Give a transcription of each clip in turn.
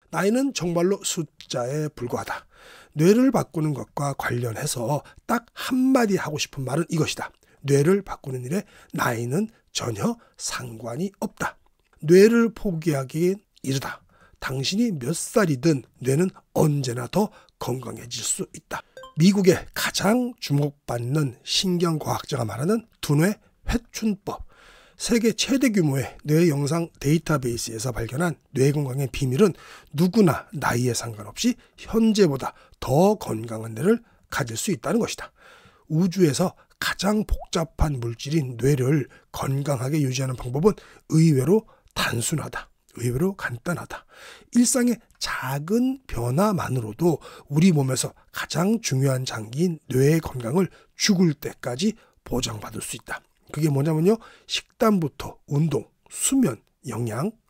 나이는 정말로 숫자에 불과하다. 뇌를 바꾸는 것과 관련해서 딱 한마디 하고 싶은 말은 이것이다. 뇌를 바꾸는 일에 나이는 전혀 상관이 없다. 뇌를 포기하기엔 이르다. 당신이 몇 살이든 뇌는 언제나 더 건강해질 수 있다. 미국의 가장 주목받는 신경과학자가 말하는 두뇌 회춘법. 세계 최대 규모의 뇌 영상 데이터베이스에서 발견한 뇌 건강의 비밀은 누구나 나이에 상관없이 현재보다 더 건강한 뇌를 가질 수 있다는 것이다. 우주에서 가장 복잡한 물질인 뇌를 건강하게 유지하는 방법은 의외로 단순하다. 의외로 간단하다. 일상의 작은 변화만으로도 우리 몸에서 가장 중요한 장기인 뇌의 건강을 죽을 때까지 보장받을 수 있다. 그게 뭐냐면요. 식단부터 운동, 수면,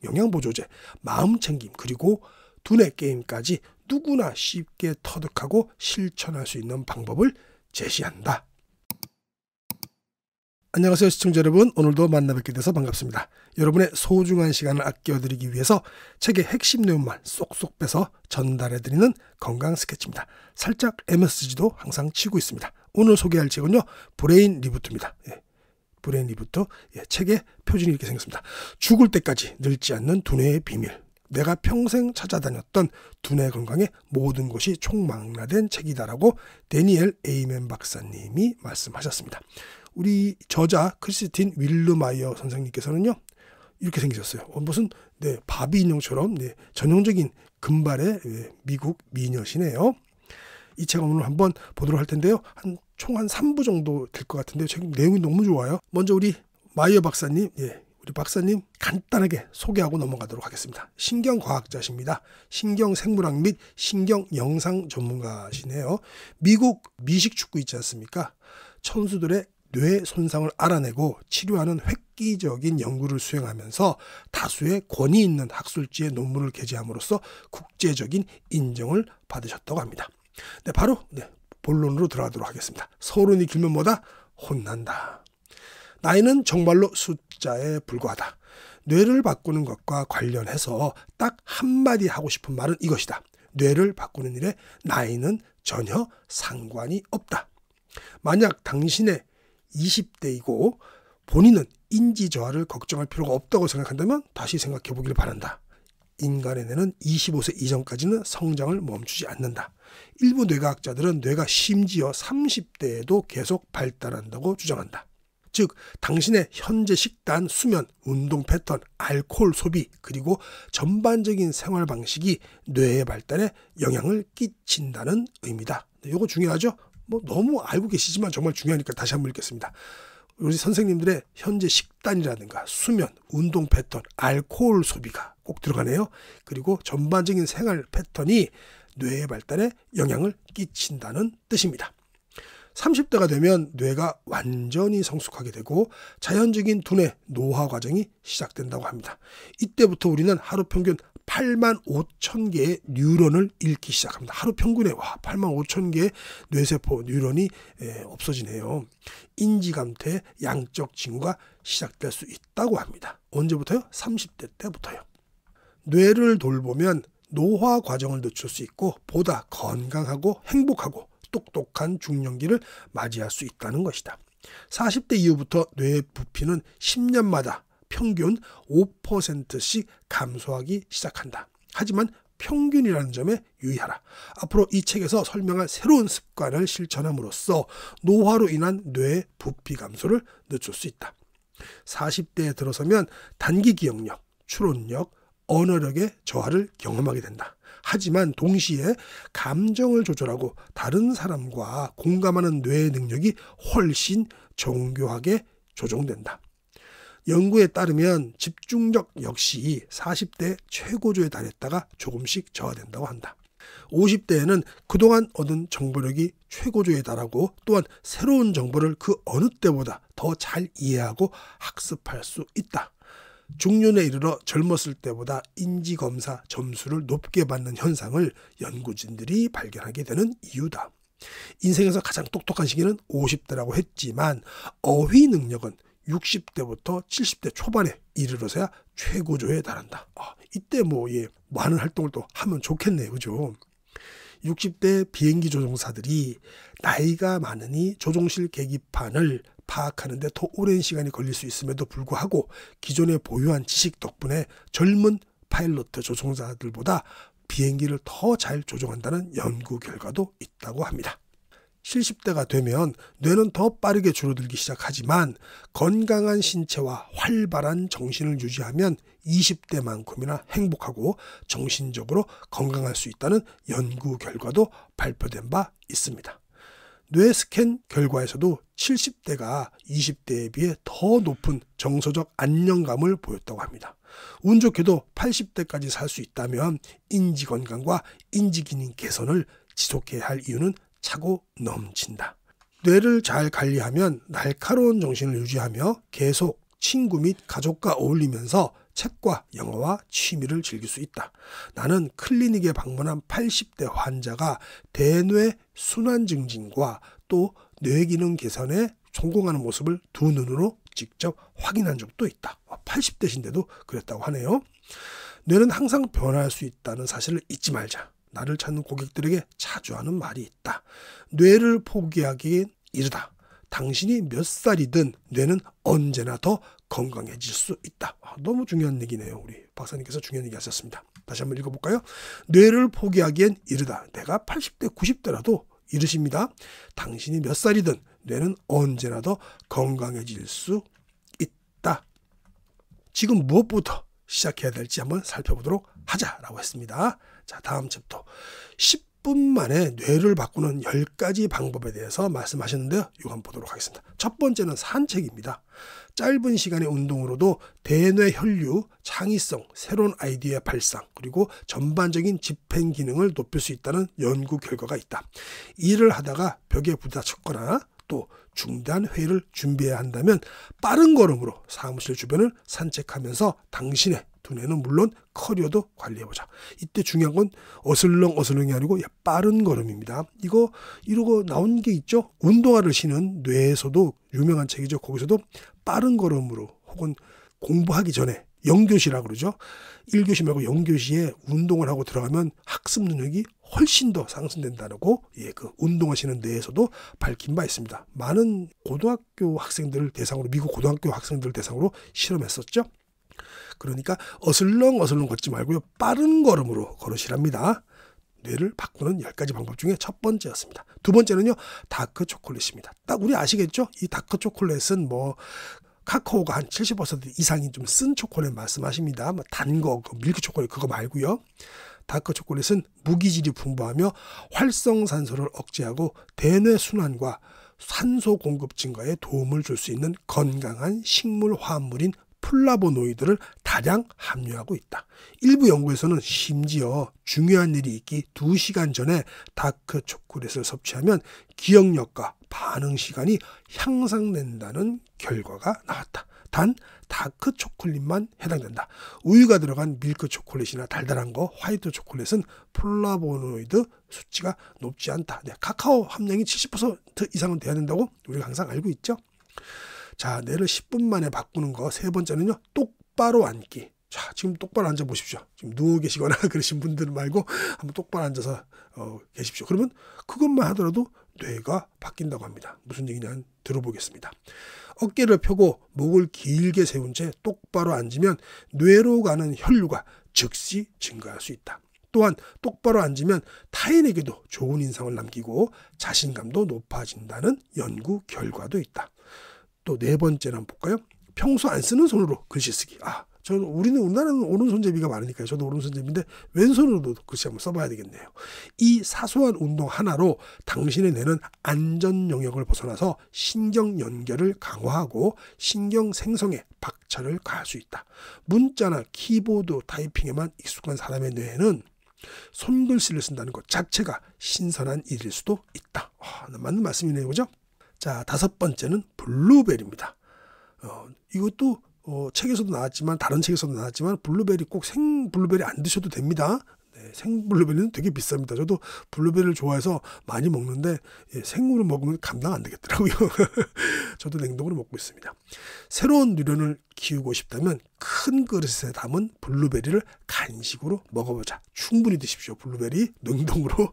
영양보조제, 마음챙김, 그리고 두뇌 게임까지 누구나 쉽게 터득하고 실천할 수 있는 방법을 제시한다. 안녕하세요 시청자 여러분. 오늘도 만나뵙게 돼서 반갑습니다. 여러분의 소중한 시간을 아껴드리기 위해서 책의 핵심 내용만 쏙쏙 빼서 전달해드리는 건강 스케치입니다. 살짝 MSG도 항상 치고 있습니다. 오늘 소개할 책은요. 브레인 리부트입니다. 브레인 리부트. 책의 표준이 이렇게 생겼습니다. 죽을 때까지 늙지 않는 두뇌의 비밀. 내가 평생 찾아다녔던 두뇌 건강의 모든 것이 총망라된 책이다라고 데니엘 에이멘 박사님이 말씀하셨습니다. 우리 저자 크리스틴 윌르마이어 선생님께서는요. 이렇게 생기셨어요. 무슨 바비 인형처럼 전형적인 금발의 미국 미녀시네요. 이 책을 오늘 한번 보도록 할 텐데요. 총 한 3부 정도 될 것 같은데요. 책 내용이 너무 좋아요. 먼저 우리 마이어 박사님, 우리 박사님 간단하게 소개하고 넘어가도록 하겠습니다. 신경과학자십니다. 신경생물학 및 신경영상 전문가시네요. 미국 미식축구 있지 않습니까? 천수들의 뇌 손상을 알아내고 치료하는 획기적인 연구를 수행하면서 다수의 권위 있는 학술지의 논문을 게재함으로써 국제적인 인정을 받으셨다고 합니다. 바로 본론으로 들어가도록 하겠습니다. 서론이 길면 뭐다? 혼난다. 나이는 정말로 숫자에 불과하다. 뇌를 바꾸는 것과 관련해서 딱 한마디 하고 싶은 말은 이것이다. 뇌를 바꾸는 일에 나이는 전혀 상관이 없다. 만약 당신의 20대이고 본인은 인지 저하를 걱정할 필요가 없다고 생각한다면 다시 생각해 보기를 바란다. 인간의 뇌는 25세 이전까지는 성장을 멈추지 않는다. 일부 뇌과학자들은 뇌가 심지어 30대에도 계속 발달한다고 주장한다. 즉 당신의 현재 식단, 수면, 운동 패턴, 알코올 소비 그리고 전반적인 생활 방식이 뇌의 발달에 영향을 끼친다는 의미다. 이거 중요하죠? 너무 알고 계시지만 정말 중요하니까 다시 한번 읽겠습니다. 우리 선생님들의 현재 식단이라든가 수면, 운동 패턴, 알코올 소비가 꼭 들어가네요. 그리고 전반적인 생활 패턴이 뇌의 발달에 영향을 끼친다는 뜻입니다. 30대가 되면 뇌가 완전히 성숙하게 되고 자연적인 두뇌 노화 과정이 시작된다고 합니다. 이때부터 우리는 하루 평균 8만 5천 개의 뉴런을 잃기 시작합니다. 하루 평균에 8만 5천 개의 뇌세포 뉴런이 없어지네요. 인지감퇴 양적 징후가 시작될 수 있다고 합니다. 언제부터요? 30대 때부터요. 뇌를 돌보면 노화 과정을 늦출 수 있고 보다 건강하고 행복하고 똑똑한 중년기를 맞이할 수 있다는 것이다. 40대 이후부터 뇌의 부피는 10년마다 평균 5%씩 감소하기 시작한다. 하지만 평균이라는 점에 유의하라. 앞으로 이 책에서 설명할 새로운 습관을 실천함으로써 노화로 인한 뇌의 부피 감소를 늦출 수 있다. 40대에 들어서면 단기 기억력, 추론력, 언어력의 저하를 경험하게 된다. 하지만 동시에 감정을 조절하고 다른 사람과 공감하는 뇌의 능력이 훨씬 정교하게 조정된다. 연구에 따르면 집중력 역시 40대 최고조에 달했다가 조금씩 저하된다고 한다. 50대에는 그동안 얻은 정보력이 최고조에 달하고 또한 새로운 정보를 그 어느 때보다 더 잘 이해하고 학습할 수 있다. 중년에 이르러 젊었을 때보다 인지검사 점수를 높게 받는 현상을 연구진들이 발견하게 되는 이유다. 인생에서 가장 똑똑한 시기는 50대라고 했지만 어휘 능력은 60대부터 70대 초반에 이르러서야 최고조에 달한다. 이때 많은 활동을 또 하면 좋겠네요. 그죠? 60대 비행기 조종사들이 나이가 많으니 조종실 계기판을 파악하는 데 더 오랜 시간이 걸릴 수 있음에도 불구하고 기존에 보유한 지식 덕분에 젊은 파일럿 조종사들보다 비행기를 더 잘 조종한다는 연구 결과도 있다고 합니다. 70대가 되면 뇌는 더 빠르게 줄어들기 시작하지만 건강한 신체와 활발한 정신을 유지하면 20대만큼이나 행복하고 정신적으로 건강할 수 있다는 연구 결과도 발표된 바 있습니다. 뇌 스캔 결과에서도 70대가 20대에 비해 더 높은 정서적 안정감을 보였다고 합니다. 운 좋게도 80대까지 살 수 있다면 인지 건강과 인지 기능 개선을 지속해야 할 이유는 차고 넘친다. 뇌를 잘 관리하면 날카로운 정신을 유지하며 계속 친구 및 가족과 어울리면서 책과 영화와 취미를 즐길 수 있다. 나는 클리닉에 방문한 80대 환자가 대뇌 순환 증진과 또 뇌기능 개선에 성공하는 모습을 두 눈으로 직접 확인한 적도 있다. 80대신데도 그랬다고 하네요. 뇌는 항상 변화할 수 있다는 사실을 잊지 말자. 나를 찾는 고객들에게 자주 하는 말이 있다. 뇌를 포기하기엔 이르다. 당신이 몇 살이든 뇌는 언제나 더 건강해질 수 있다. 너무 중요한 얘기네요. 우리 박사님께서 중요한 얘기 하셨습니다. 다시 한번 읽어볼까요? 뇌를 포기하기엔 이르다. 내가 80대, 90대라도 이르십니다. 당신이 몇 살이든 뇌는 언제나 더 건강해질 수 있다. 지금 무엇부터 시작해야 될지 한번 살펴보도록 하자라고 했습니다. 자, 다음 챕터 10분 만에 뇌를 바꾸는 10가지 방법에 대해서 말씀하셨는데요. 이거 한번 보도록 하겠습니다. 첫 번째는 산책입니다. 짧은 시간의 운동으로도 대뇌 혈류, 창의성, 새로운 아이디어 발상, 그리고 전반적인 집행 기능을 높일 수 있다는 연구 결과가 있다. 일을 하다가 벽에 부딪혔거나 또 중대한 회의를 준비해야 한다면 빠른 걸음으로 사무실 주변을 산책하면서 당신의 두뇌는 물론 커리어도 관리해보자. 이때 중요한 건 어슬렁어슬렁이 아니고 빠른 걸음입니다. 이러고 나온 게 있죠. 운동화를 신은 뇌에서도 유명한 책이죠. 거기서도 빠른 걸음으로 혹은 공부하기 전에 0교시라고 그러죠. 1교시 말고 0교시에 운동을 하고 들어가면 학습 능력이 훨씬 더 상승된다고 그 운동화 신은 뇌에서도 밝힌 바 있습니다. 많은 고등학교 학생들을 대상으로 미국 고등학교 학생들을 대상으로 실험했었죠. 그러니까 어슬렁어슬렁 걷지 말고요. 빠른 걸음으로 걸으시랍니다. 뇌를 바꾸는 10가지 방법 중에 첫 번째였습니다. 두 번째는요. 다크 초콜릿입니다. 딱 우리 아시겠죠? 이 다크 초콜릿은 카카오가 한 70% 이상이 좀 쓴 초콜릿 말씀하십니다. 단 거, 밀크 초콜릿 그거 말고요. 다크 초콜릿은 무기질이 풍부하며 활성산소를 억제하고 대뇌 순환과 산소 공급 증가에 도움을 줄 수 있는 건강한 식물 화합물인 플라보노이드를 다량 함유하고 있다. 일부 연구에서는 심지어 중요한 일이 있기 2시간 전에 다크 초콜릿을 섭취하면 기억력과 반응 시간이 향상된다는 결과가 나왔다. 단 다크 초콜릿만 해당된다. 우유가 들어간 밀크 초콜릿이나 달달한 거, 화이트 초콜릿은 플라보노이드 수치가 높지 않다. 카카오 함량이 70% 이상은 돼야 된다고 우리가 항상 알고 있죠. 자, 뇌를 10분 만에 바꾸는 거 세 번째는요. 똑바로 앉기. 자, 지금 똑바로 앉아 보십시오. 지금 누워 계시거나 그러신 분들 말고 한번 똑바로 앉아서 계십시오. 그러면 그것만 하더라도 뇌가 바뀐다고 합니다. 무슨 얘기냐 들어보겠습니다. 어깨를 펴고 목을 길게 세운 채 똑바로 앉으면 뇌로 가는 혈류가 즉시 증가할 수 있다. 또한 똑바로 앉으면 타인에게도 좋은 인상을 남기고 자신감도 높아진다는 연구 결과도 있다. 또 네 번째는 한번 볼까요? 평소 안 쓰는 손으로 글씨 쓰기. 우리나라는 오른손잡이가 많으니까요. 저도 오른손잡이인데 왼손으로도 글씨 한번 써봐야 되겠네요. 이 사소한 운동 하나로 당신의 뇌는 안전 영역을 벗어나서 신경 연결을 강화하고 신경 생성에 박차를 가할 수 있다. 문자나 키보드 타이핑에만 익숙한 사람의 뇌에는 손글씨를 쓴다는 것 자체가 신선한 일일 수도 있다. 맞는 말씀이네요. 그죠? 자, 다섯 번째는 블루베리입니다. 이것도 책에서도 나왔지만 다른 책에서도 나왔지만 블루베리 꼭 생 블루베리 안 드셔도 됩니다. 네, 생블루베리는 되게 비쌉니다. 저도 블루베리를 좋아해서 많이 먹는데 생으로 먹으면 감당 안 되겠더라고요. 저도 냉동으로 먹고 있습니다. 새로운 누련을 키우고 싶다면 큰 그릇에 담은 블루베리를 간식으로 먹어보자. 충분히 드십시오. 블루베리 냉동으로.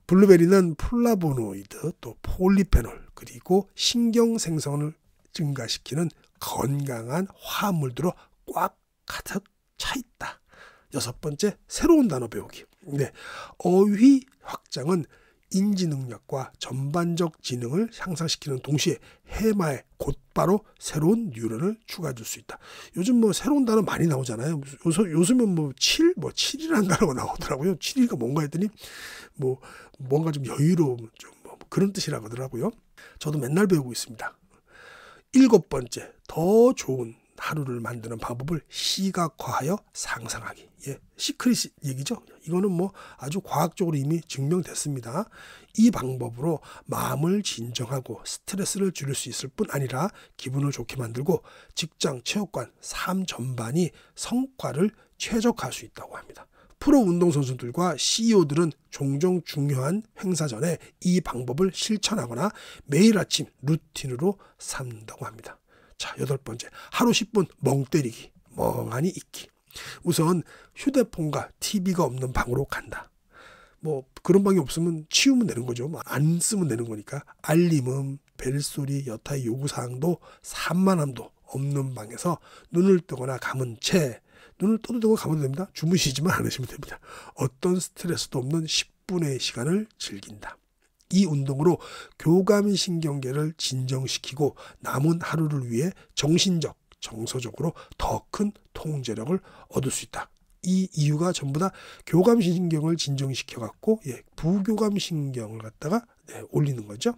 블루베리는 플라보노이드, 또 폴리페놀, 그리고 신경 생성을 증가시키는 건강한 화합물들로 꽉 가득 차 있다. 6번째, 새로운 단어 배우기. 네, 어휘 확장은 인지 능력과 전반적 지능을 향상시키는 동시에 해마에 곧바로 새로운 뉴런을 추가해 줄 수 있다. 요즘 뭐 새로운 단어 많이 나오잖아요. 요즘은 뭐 7이라는 단어가 나오더라고요. 7이가 뭔가 했더니 뭔가 좀 여유로움, 좀 그런 뜻이라고 하더라고요. 저도 맨날 배우고 있습니다. 7번째, 더 좋은 하루를 만드는 방법을 시각화하여 상상하기. 시크릿 얘기죠. 이거는 아주 과학적으로 이미 증명됐습니다. 이 방법으로 마음을 진정하고 스트레스를 줄일 수 있을 뿐 아니라 기분을 좋게 만들고 직장, 체육관, 삶 전반이 성과를 최적화할 수 있다고 합니다. 프로 운동선수들과 CEO들은 종종 중요한 행사 전에 이 방법을 실천하거나 매일 아침 루틴으로 삼는다고 합니다. 자, 8번째, 하루 10분 멍 때리기, 멍하니 있기. 우선 휴대폰과 TV가 없는 방으로 간다. 그런 방이 없으면 치우면 되는 거죠. 안 쓰면 되는 거니까. 알림음, 벨소리, 여타의 요구사항도 산만함도 없는 방에서 눈을 뜨거나 감은 채, 눈을 떠도 되고 감아도 됩니다. 주무시지만 않으시면 됩니다. 어떤 스트레스도 없는 10분의 시간을 즐긴다. 이 운동으로 교감신경계를 진정시키고 남은 하루를 위해 정신적, 정서적으로 더 큰 통제력을 얻을 수 있다. 이 이유가 전부 다 교감신경을 진정시켜 갖고 부교감신경을 갖다가 올리는 거죠.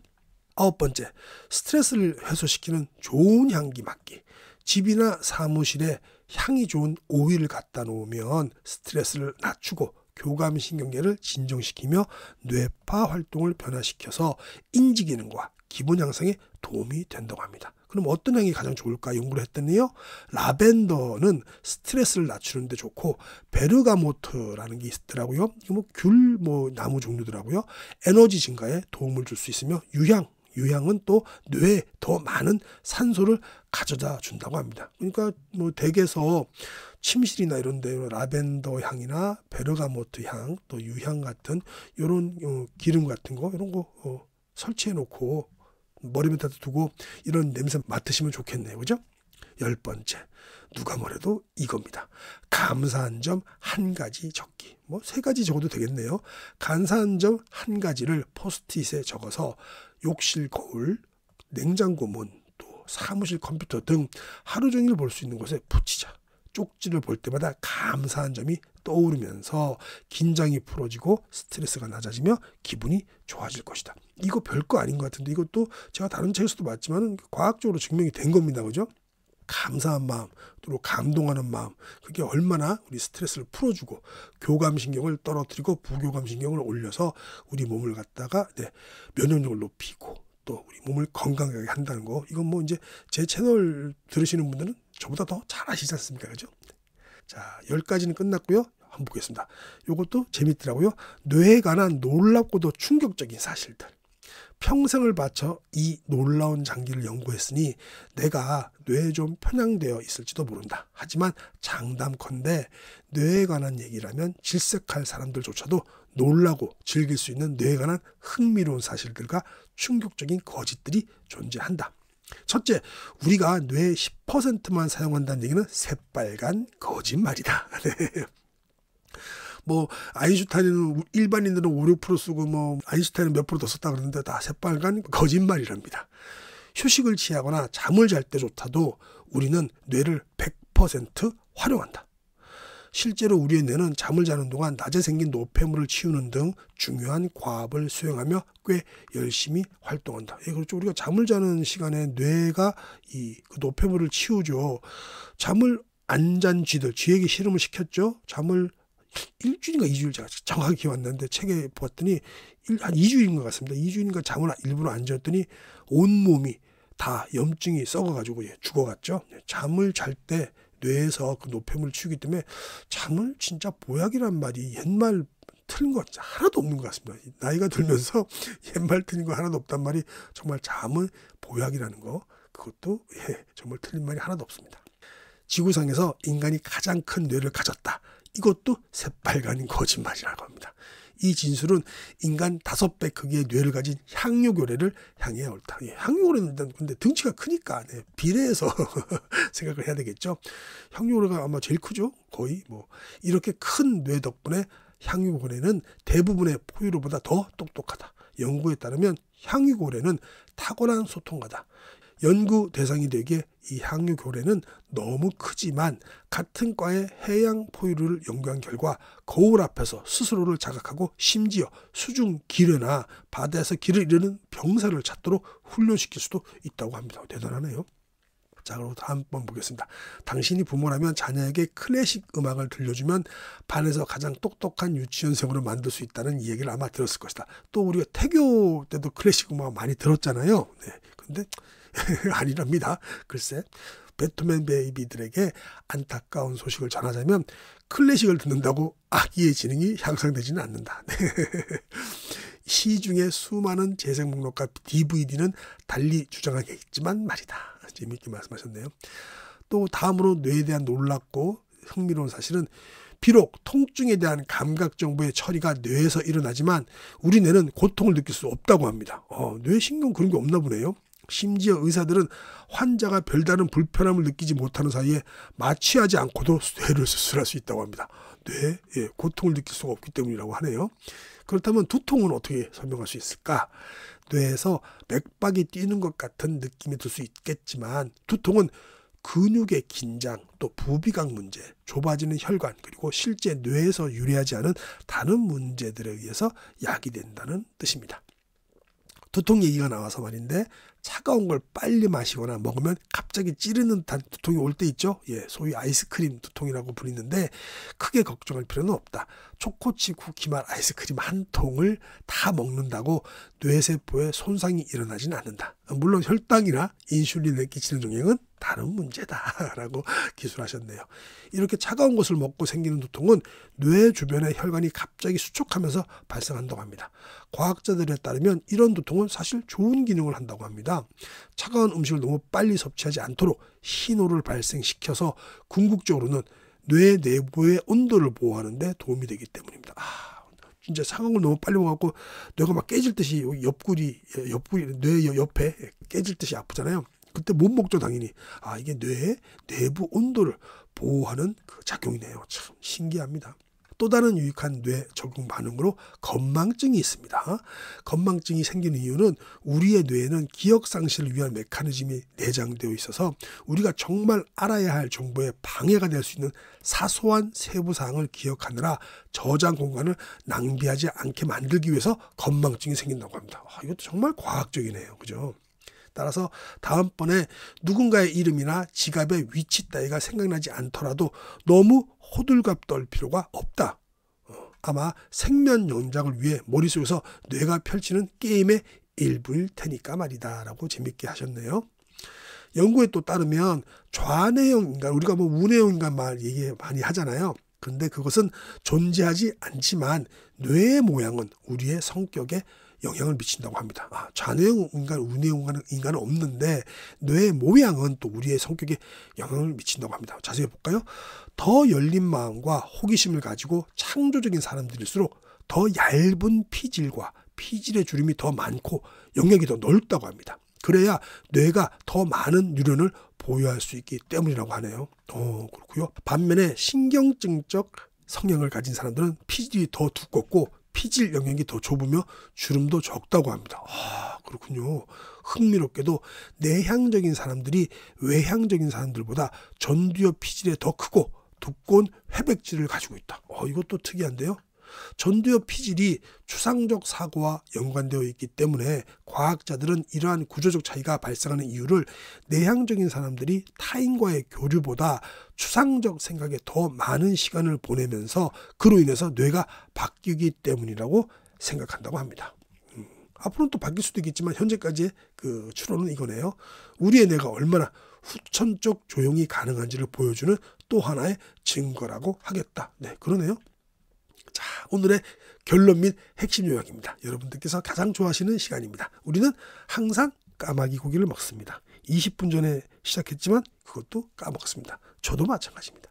9번째, 스트레스를 해소시키는 좋은 향기 맡기. 집이나 사무실에 향이 좋은 오일을 갖다 놓으면 스트레스를 낮추고 교감신경계를 진정시키며 뇌파 활동을 변화시켜서 인지기능과 기분 향상에 도움이 된다고 합니다. 그럼 어떤 향이 가장 좋을까 연구를 했더니요, 라벤더는 스트레스를 낮추는 데 좋고, 베르가모트라는 게 있더라고요. 이거 귤 나무 종류더라고요. 에너지 증가에 도움을 줄 수 있으며 유향은 또 뇌에 더 많은 산소를 가져다 준다고 합니다. 그러니까 댁에서 침실이나 이런 데 라벤더 향이나 베르가모트 향, 또 유향 같은 이런 기름 같은 거 이런 거 설치해 놓고 머리 밑에 두고 이런 냄새 맡으시면 좋겠네요. 그죠? 10번째, 누가 뭐래도 이겁니다. 감사한 점 한 가지 적기. 3가지 적어도 되겠네요. 감사한 점 한 가지를 포스트잇에 적어서 욕실 거울, 냉장고 문, 또 사무실 컴퓨터 등 하루 종일 볼 수 있는 곳에 붙이자. 쪽지를 볼 때마다 감사한 점이 떠오르면서 긴장이 풀어지고 스트레스가 낮아지며 기분이 좋아질 것이다. 이거 별거 아닌 것 같은데 이것도 제가 다른 책에서도 봤지만 과학적으로 증명이 된 겁니다. 그죠? 감사한 마음, 또 감동하는 마음, 그게 얼마나 우리 스트레스를 풀어주고 교감신경을 떨어뜨리고 부교감신경을 올려서 우리 몸을 갖다가 면역력을 높이고 또 우리 몸을 건강하게 한다는 거. 이건 이제 제 채널 들으시는 분들은 저보다 더 잘 아시지 않습니까? 그죠? 자, 10가지는 끝났고요. 한번 보겠습니다. 이것도 재밌더라고요. 뇌에 관한 놀랍고도 충격적인 사실들. 평생을 바쳐 이 놀라운 장기를 연구했으니 내가 뇌에 좀 편향되어 있을지도 모른다. 하지만 장담컨대 뇌에 관한 얘기라면 질색할 사람들조차도 놀라고 즐길 수 있는 뇌에 관한 흥미로운 사실들과 충격적인 거짓들이 존재한다. 첫째, 우리가 뇌의 10%만 사용한다는 얘기는 새빨간 거짓말이다. 네. 아인슈타인은 일반인들은 5, 6% 쓰고 아인슈타인은 몇 프로 더 썼다 그러는데 다 새빨간 거짓말이랍니다. 휴식을 취하거나 잠을 잘 때조차도 우리는 뇌를 100% 활용한다. 실제로 우리의 뇌는 잠을 자는 동안 낮에 생긴 노폐물을 치우는 등 중요한 과업을 수행하며 꽤 열심히 활동한다. 그렇죠. 우리가 잠을 자는 시간에 뇌가 그 노폐물을 치우죠. 잠을 안 잔 쥐에게 실험을 시켰죠. 잠을 1주일인가 2주일 제가 정확히 기억 안 나는데 책에 보았더니 한 2주일인 것 같습니다. 2주일인가 잠을 일부러 안 잤더니 온몸이 다 염증이 썩어가지고 죽어갔죠. 잠을 잘 때 뇌에서 그 노폐물을 치우기 때문에 잠을 진짜 보약이란 말이 옛말 틀린 거 하나도 없는 것 같습니다. 나이가 들면서 옛말 틀린 거 하나도 없단 말이 정말 잠은 보약이라는 거, 그것도 정말 틀린 말이 하나도 없습니다. 지구상에서 인간이 가장 큰 뇌를 가졌다. 이것도 새빨간 거짓말이라고 합니다. 이 진술은 인간 5배 크기의 뇌를 가진 향유고래를 향해 옳다. 향유고래는 근데 등치가 크니까 비례해서 생각을 해야 되겠죠. 향유고래가 아마 제일 크죠. 거의 이렇게 큰 뇌 덕분에 향유고래는 대부분의 포유류보다 더 똑똑하다. 연구에 따르면 향유고래는 타고난 소통가다. 연구 대상이 되기에 이 향유고래는 너무 크지만 같은 과의 해양 포유류를 연구한 결과 거울 앞에서 스스로를 자각하고 심지어 수중 기뢰나 바다에서 길을 잃는 병사를 찾도록 훈련시킬 수도 있다고 합니다. 대단하네요. 자, 그리고 다음 번 보겠습니다. 당신이 부모라면 자녀에게 클래식 음악을 들려주면 반에서 가장 똑똑한 유치원생으로 만들 수 있다는 이야기를 아마 들었을 것이다. 또 우리가 태교 때도 클래식 음악 많이 들었잖아요. 근데 아니랍니다. 글쎄, 배트맨 베이비들에게 안타까운 소식을 전하자면 클래식을 듣는다고 아기의 지능이 향상되지는 않는다. 시중에 수많은 재생 목록과 DVD는 달리 주장하겠지만 말이다. 재미있게 말씀하셨네요. 또 다음으로 뇌에 대한 놀랍고 흥미로운 사실은 비록 통증에 대한 감각 정보의 처리가 뇌에서 일어나지만 우리 뇌는 고통을 느낄 수 없다고 합니다. 뇌신경 그런 게 없나 보네요. 심지어 의사들은 환자가 별다른 불편함을 느끼지 못하는 사이에 마취하지 않고도 뇌를 수술할 수 있다고 합니다. 고통을 느낄 수가 없기 때문이라고 하네요. 그렇다면 두통은 어떻게 설명할 수 있을까? 뇌에서 맥박이 뛰는 것 같은 느낌이 들 수 있겠지만 두통은 근육의 긴장, 또 부비강 문제, 좁아지는 혈관, 그리고 실제 뇌에서 유래하지 않은 다른 문제들에 의해서 야기된다는 뜻입니다. 두통 얘기가 나와서 말인데 차가운 걸 빨리 마시거나 먹으면 갑자기 찌르는 듯한 두통이 올 때 있죠. 소위 아이스크림 두통이라고 불리는데 크게 걱정할 필요는 없다. 초코칩 쿠키맛 아이스크림 한 통을 다 먹는다고 뇌세포에 손상이 일어나지는 않는다. 물론 혈당이나 인슐린에 끼치는 영향은 다른 문제다라고 기술하셨네요. 이렇게 차가운 것을 먹고 생기는 두통은 뇌 주변의 혈관이 갑자기 수축하면서 발생한다고 합니다. 과학자들에 따르면 이런 두통은 사실 좋은 기능을 한다고 합니다. 차가운 음식을 너무 빨리 섭취하지 않도록 신호를 발생시켜서 궁극적으로는 뇌 내부의 온도를 보호하는 데 도움이 되기 때문입니다. 진짜 차가운 걸 너무 빨리 먹어갖고 뇌가 막 깨질 듯이 옆구리 뇌 옆에 깨질 듯이 아프잖아요. 그때 못 먹죠, 당연히. 이게 뇌의 내부 온도를 보호하는 그 작용이네요. 참 신기합니다. 또 다른 유익한 뇌 적응 반응으로 건망증이 있습니다. 건망증이 생기는 이유는 우리의 뇌에는 기억 상실을 위한 메커니즘이 내장되어 있어서 우리가 정말 알아야 할 정보에 방해가 될 수 있는 사소한 세부 사항을 기억하느라 저장 공간을 낭비하지 않게 만들기 위해서 건망증이 생긴다고 합니다. 이것도 정말 과학적이네요. 그죠? 따라서 다음번에 누군가의 이름이나 지갑의 위치 따위가 생각나지 않더라도 너무 호들갑 떨 필요가 없다. 아마 생면 연장을 위해 머릿속에서 뇌가 펼치는 게임의 일부일 테니까 말이다 라고 재밌게 하셨네요. 연구에 또 따르면 좌뇌형 인간, 우리가 우뇌형 인간 말 얘기 많이 하잖아요. 근데 그것은 존재하지 않지만 뇌의 모양은 우리의 성격에 영향을 미친다고 합니다. 좌뇌형 인간, 우뇌형 인간은 없는데 뇌의 모양은 또 우리의 성격에 영향을 미친다고 합니다. 자세히 볼까요? 더 열린 마음과 호기심을 가지고 창조적인 사람들일수록 더 얇은 피질과 피질의 주름이 더 많고 영역이 더 넓다고 합니다. 그래야 뇌가 더 많은 뉴런을 보유할 수 있기 때문이라고 하네요. 그렇고요. 반면에 신경증적 성향을 가진 사람들은 피질이 더 두껍고 피질 영역이 더 좁으며 주름도 적다고 합니다. 그렇군요. 흥미롭게도 내향적인 사람들이 외향적인 사람들보다 전두엽 피질이 더 크고 두꺼운 회백질을 가지고 있다. 이것도 특이한데요. 전두엽 피질이 추상적 사고와 연관되어 있기 때문에 과학자들은 이러한 구조적 차이가 발생하는 이유를 내향적인 사람들이 타인과의 교류보다 추상적 생각에 더 많은 시간을 보내면서 그로 인해서 뇌가 바뀌기 때문이라고 생각한다고 합니다. 앞으로는 또 바뀔 수도 있겠지만 현재까지의 그 추론은 이거네요. 우리의 뇌가 얼마나 후천적 조용이 가능한지를 보여주는 또 하나의 증거라고 하겠다. 네, 그러네요. 자, 오늘의 결론 및 핵심 요약입니다. 여러분들께서 가장 좋아하시는 시간입니다. 우리는 항상 까마귀 고기를 먹습니다. 20분 전에 시작했지만 그것도 까먹습니다. 저도 마찬가지입니다.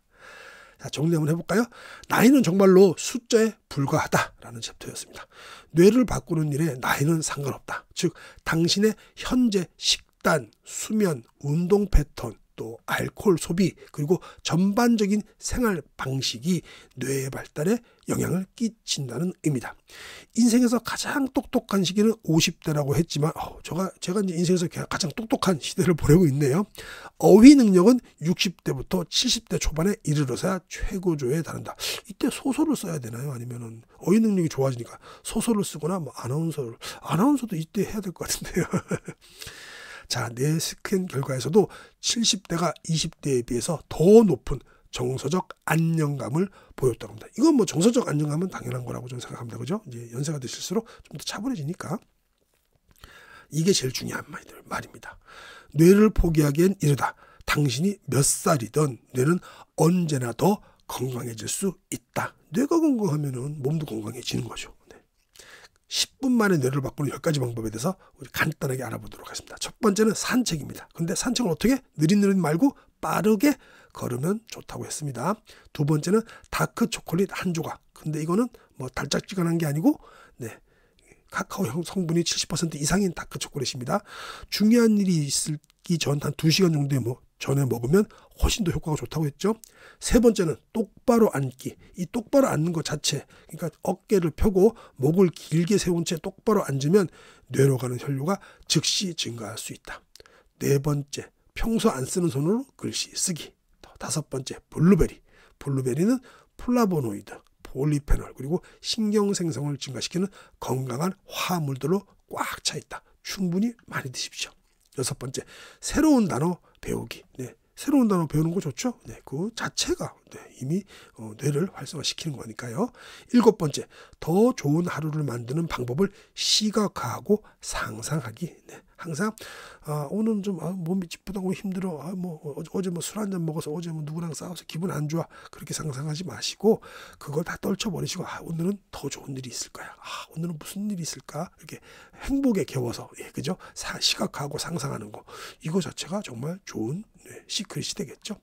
자, 정리 한번 해볼까요? 나이는 정말로 숫자에 불과하다라는 챕터였습니다. 뇌를 바꾸는 일에 나이는 상관없다. 즉 당신의 현재 식단, 수면, 운동 패턴, 또 알코올 소비, 그리고 전반적인 생활 방식이 뇌의 발달에 영향을 끼친다는 의미다. 인생에서 가장 똑똑한 시기는 50대라고 했지만 제가 이제 인생에서 가장 똑똑한 시대를 보내고 있네요. 어휘 능력은 60대부터 70대 초반에 이르러서야 최고조에 다른다. 이때 소설을 써야 되나요? 아니면은 어휘 능력이 좋아지니까 소설을 쓰거나 뭐 아나운서도 이때 해야 될 것 같은데요. 자, 뇌 스캔 결과에서도 70대가 20대에 비해서 더 높은 정서적 안정감을 보였다고 합니다. 이건 뭐 정서적 안정감은 당연한 거라고 저는 생각합니다. 그죠? 이제 연세가 드실수록 좀 더 차분해지니까. 이게 제일 중요한 말입니다. 뇌를 포기하기엔 이르다. 당신이 몇 살이든 뇌는 언제나 더 건강해질 수 있다. 뇌가 건강하면은 몸도 건강해지는 거죠. 10분 만에 뇌를 바꾸는 10가지 방법에 대해서 우리 간단하게 알아보도록 하겠습니다. 첫 번째는 산책입니다. 근데 산책은 어떻게? 느릿느릿 말고 빠르게 걸으면 좋다고 했습니다. 두 번째는 다크 초콜릿 한 조각. 근데 이거는 뭐 달짝지근한 게 아니고 카카오 성분이 70% 이상인 다크 초콜릿입니다. 중요한 일이 있기 전 한 2시간 정도에 전에 먹으면 훨씬 더 효과가 좋다고 했죠. 세 번째는 똑바로 앉기. 이 똑바로 앉는 것 자체, 그러니까 어깨를 펴고 목을 길게 세운 채 똑바로 앉으면 뇌로 가는 혈류가 즉시 증가할 수 있다. 네 번째, 평소 안 쓰는 손으로 글씨 쓰기. 다섯 번째, 블루베리. 블루베리는 플라보노이드, 폴리페놀, 그리고 신경 생성을 증가시키는 건강한 화합물들로 꽉 차 있다. 충분히 많이 드십시오. 여섯 번째, 새로운 단어 배우기. 새로운 단어 배우는 거 좋죠? 그 자체가 이미 뇌를 활성화시키는 거니까요. 일곱 번째, 더 좋은 하루를 만드는 방법을 시각화하고 상상하기. 항상 오늘은 좀 몸이 찌뿌다고 힘들어. 어제 술 한잔 먹어서 어제 누구랑 싸워서 기분 안 좋아. 그렇게 상상하지 마시고 그걸 다 떨쳐버리시고 오늘은 더 좋은 일이 있을 거야. 오늘은 무슨 일이 있을까? 이렇게 행복에 겨워서 그죠? 시각화하고 상상하는 거. 이거 자체가 정말 좋은 시크릿이 되겠죠.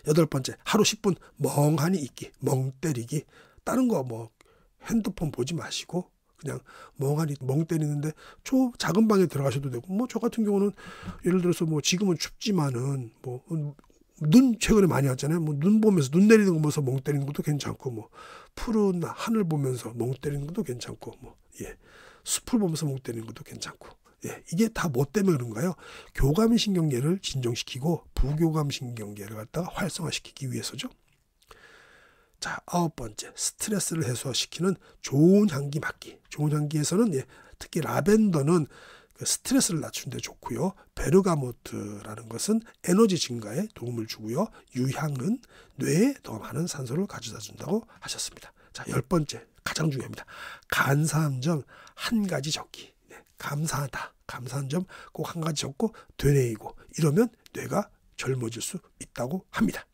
여덟 번째, 하루 10분 멍하니 있기, 멍 때리기. 다른 거 핸드폰 보지 마시고 그냥 멍하니 멍 때리는데 작은 방에 들어가셔도 되고 저 같은 경우는 예를 들어서 지금은 춥지만은 눈 최근에 많이 왔잖아요. 눈 보면서 눈 내리는 거 보면서 멍 때리는 것도 괜찮고 푸른 하늘 보면서 멍 때리는 것도 괜찮고 숲을 보면서 멍 때리는 것도 괜찮고 이게 다 뭐 때문에 그런가요? 교감신경계를 진정시키고 부교감신경계를 갖다가 활성화시키기 위해서죠. 자, 아홉 번째, 스트레스를 해소시키는 좋은 향기 맡기. 좋은 향기에서는 특히 라벤더는 스트레스를 낮추는 데 좋고요. 베르가모트라는 것은 에너지 증가에 도움을 주고요. 유향은 뇌에 더 많은 산소를 가져다 준다고 하셨습니다. 자, 열 번째, 가장 중요합니다. 감사한 점 한 가지 적기. 감사하다. 감사한 점 꼭 한 가지 적고 되뇌이고 이러면 뇌가 젊어질 수 있다고 합니다.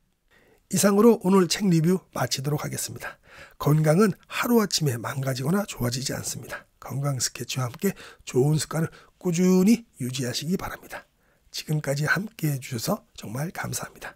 이상으로 오늘 책 리뷰 마치도록 하겠습니다. 건강은 하루아침에 망가지거나 좋아지지 않습니다. 건강 스케치와 함께 좋은 습관을 꾸준히 유지하시기 바랍니다. 지금까지 함께 해주셔서 정말 감사합니다.